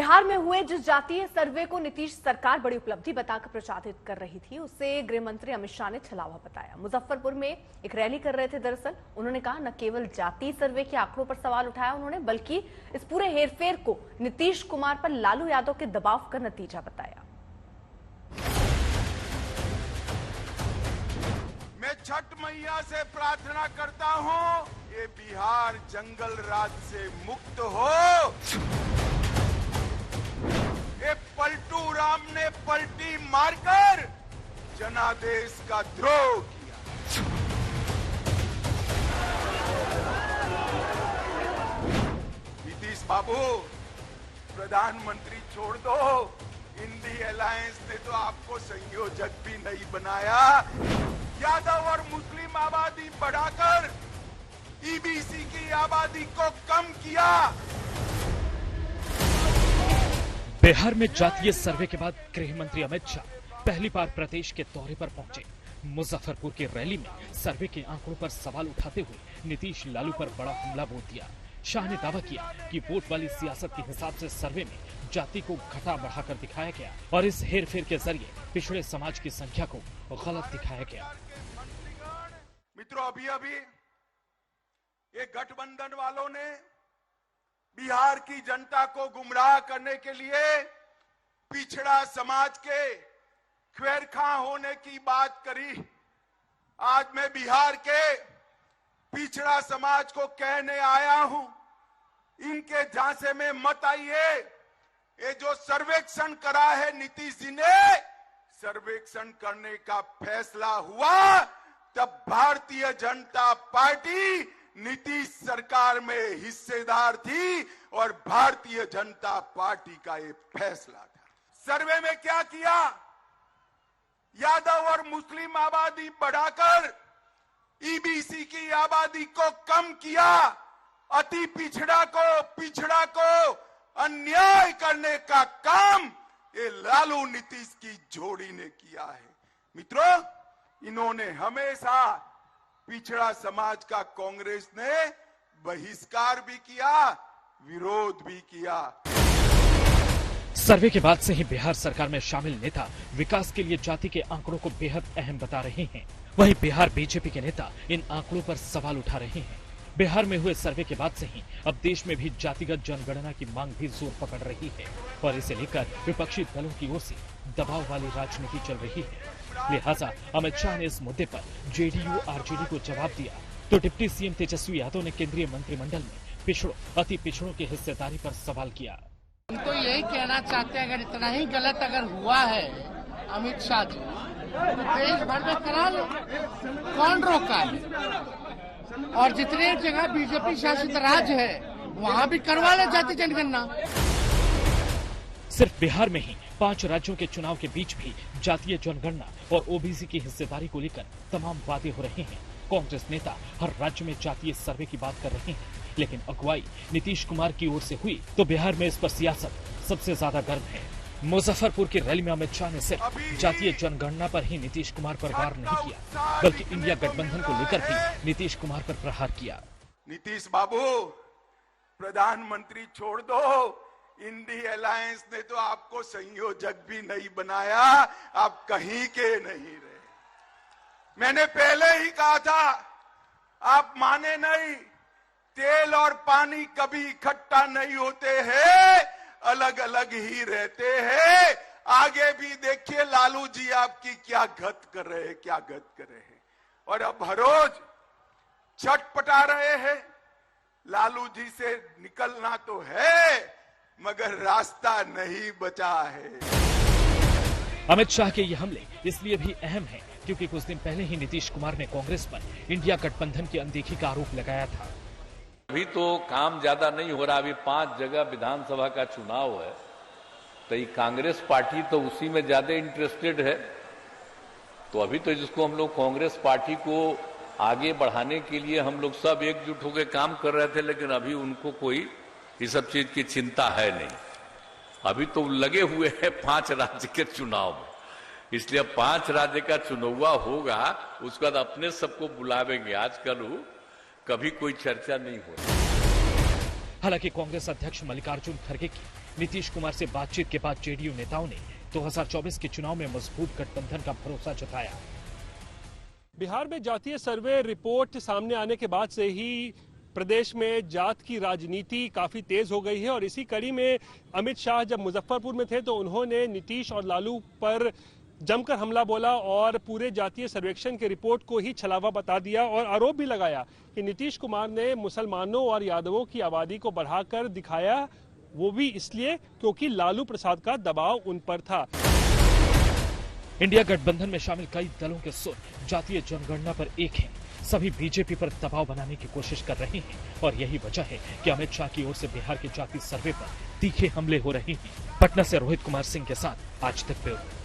बिहार में हुए जिस जातीय सर्वे को नीतीश सरकार बड़ी उपलब्धि बताकर प्रचारित कर रही थी, उसे गृह मंत्री अमित शाह ने छलावा बताया। मुजफ्फरपुर में एक रैली कर रहे थे। दरअसल उन्होंने कहा न केवल जातीय सर्वे के आंकड़ों पर सवाल उठाया उन्होंने, बल्कि इस पूरे हेरफेर को नीतीश कुमार पर लालू यादव के दबाव का नतीजा बताया। मैं छठ मैया से प्रार्थना करता हूं, ये बिहार जंगल राज से मुक्त हो। ये पलटू राम ने पलटी मारकर जनादेश का द्रोह किया। नीतीश बाबू, प्रधानमंत्री छोड़ दो, इंडी अलायंस ने तो आपको संयोजक भी नहीं बनाया। यादव और मुस्लिम आबादी बढ़ाकर ईबीसी की आबादी को कम किया। बिहार में जातीय सर्वे के बाद गृह मंत्री अमित शाह पहली बार प्रदेश के दौरे पर पहुंचे। मुजफ्फरपुर की रैली में सर्वे के आंकड़ों पर सवाल उठाते हुए नीतीश लालू पर बड़ा हमला बोल दिया। शाह ने दावा किया कि वोट वाली सियासत के हिसाब से सर्वे में जाति को घटा बढ़ाकर दिखाया गया और इस हेरफेर के जरिए पिछड़े समाज की संख्या को गलत दिखाया गया। मित्रों, अभी ये गठबंधन वालों ने बिहार की जनता को गुमराह करने के लिए पिछड़ा समाज के खैरखा होने की बात करी। आज मैं बिहार के पिछड़ा समाज को कहने आया हूं, इनके झांसे में मत आइए। ये जो सर्वेक्षण करा है नीतीश जी ने, सर्वेक्षण करने का फैसला हुआ तब भारतीय जनता पार्टी नीतीश सरकार में हिस्सेदार थी और भारतीय जनता पार्टी का ये फैसला था। सर्वे में क्या किया? यादव और मुस्लिम आबादी बढ़ाकर ईबीसी की आबादी को कम किया। अति पिछड़ा को अन्याय करने का काम ये लालू नीतीश की जोड़ी ने किया है। मित्रों, इन्होंने हमेशा पिछड़ा समाज का कांग्रेस ने बहिष्कार भी किया, विरोध भी किया। सर्वे के बाद से ही बिहार सरकार में शामिल नेता विकास के लिए जाति के आंकड़ों को बेहद अहम बता रहे हैं। वहीं बिहार बीजेपी के नेता इन आंकड़ों पर सवाल उठा रहे हैं। बिहार में हुए सर्वे के बाद से ही अब देश में भी जातिगत जनगणना की मांग भी जोर पकड़ रही है और इसे लेकर विपक्षी दलों की ओर से दबाव वाली राजनीति चल रही है। लिहाजा अमित शाह ने इस मुद्दे पर जेडीयू आरजेडी को जवाब दिया तो डिप्टी सीएम तेजस्वी यादव ने केंद्रीय मंत्रिमंडल में पिछड़ों अति पिछड़ों की हिस्सेदारी पर सवाल किया। उनको यही कहना चाहते हैं, अगर इतना ही गलत अगर हुआ है अमित शाह जी, तो देश भर में करा लो, कौन रोका है? और जितने जगह बीजेपी शासित राज्य है वहाँ भी करवा ले जाति जनगणना। सिर्फ बिहार में ही 5 राज्यों के चुनाव के बीच भी जातीय जनगणना और ओबीसी की हिस्सेदारी को लेकर तमाम वादे हो रहे हैं। कांग्रेस नेता हर राज्य में जातीय सर्वे की बात कर रहे हैं, लेकिन अगुवाई नीतीश कुमार की ओर से हुई तो बिहार में इस पर सियासत सबसे ज्यादा गर्म है। मुजफ्फरपुर की रैली में अमित शाह ने सिर्फ जातीय जनगणना पर ही नीतीश कुमार पर वार नहीं किया, बल्कि इंडिया गठबंधन को लेकर भी नीतीश कुमार पर प्रहार किया। नीतीश बाबू, प्रधानमंत्री छोड़ दो, इंडी अलायंस ने तो आपको संयोजक भी नहीं बनाया, आप कहीं के नहीं रहे। मैंने पहले ही कहा था, आप माने नहीं। तेल और पानी कभी इकट्ठा नहीं होते हैं, अलग अलग ही रहते हैं। आगे भी देखिए लालू जी आपकी क्या गत कर रहे हैं, क्या गत कर रहे हैं। और अब हर रोज छटपटा रहे हैं। लालू जी से निकलना तो है, मगर रास्ता नहीं बचा है। अमित शाह के ये हमले इसलिए भी अहम हैं क्योंकि कुछ दिन पहले ही नीतीश कुमार ने कांग्रेस पर इंडिया गठबंधन की अनदेखी का आरोप लगाया था। अभी तो काम ज्यादा नहीं हो रहा, अभी 5 जगह विधानसभा का चुनाव है, तो ये कांग्रेस पार्टी तो उसी में ज्यादा इंटरेस्टेड है। तो अभी तो जिसको हम लोग कांग्रेस पार्टी को आगे बढ़ाने के लिए हम लोग सब एकजुट होकर काम कर रहे थे, लेकिन अभी उनको कोई ये सब चीज की चिंता है नहीं। अभी तो लगे हुए हैं 5 राज्य के चुनाव में, इसलिए 5 राज्य का चुनाव होगा, उसके बाद अपने सबको बुलावेंगे। आजकल कभी कोई चर्चा नहीं हो रही। हालांकि कांग्रेस अध्यक्ष मल्लिकार्जुन खड़गे की नीतीश कुमार से बातचीत के बाद जेडीयू नेताओं ने 2024 के चुनाव में मजबूत गठबंधन का भरोसा जताया। बिहार में जातीय सर्वे रिपोर्ट सामने आने के बाद से ही प्रदेश में जात की राजनीति काफी तेज हो गई है और इसी कड़ी में अमित शाह जब मुजफ्फरपुर में थे तो उन्होंने नीतीश और लालू पर जमकर हमला बोला और पूरे जातीय सर्वेक्षण के रिपोर्ट को ही छलावा बता दिया और आरोप भी लगाया कि नीतीश कुमार ने मुसलमानों और यादवों की आबादी को बढ़ाकर दिखाया, वो भी इसलिए क्योंकि लालू प्रसाद का दबाव उन पर था। इंडिया गठबंधन में शामिल कई दलों के सुर जातीय जनगणना पर एक हैं। सभी बीजेपी पर दबाव बनाने की कोशिश कर रहे हैं और यही वजह है कि अमित शाह की ओर से बिहार के जातीय सर्वे पर तीखे हमले हो रहे हैं। पटना से रोहित कुमार सिंह के साथ आज तक ब्यूरो।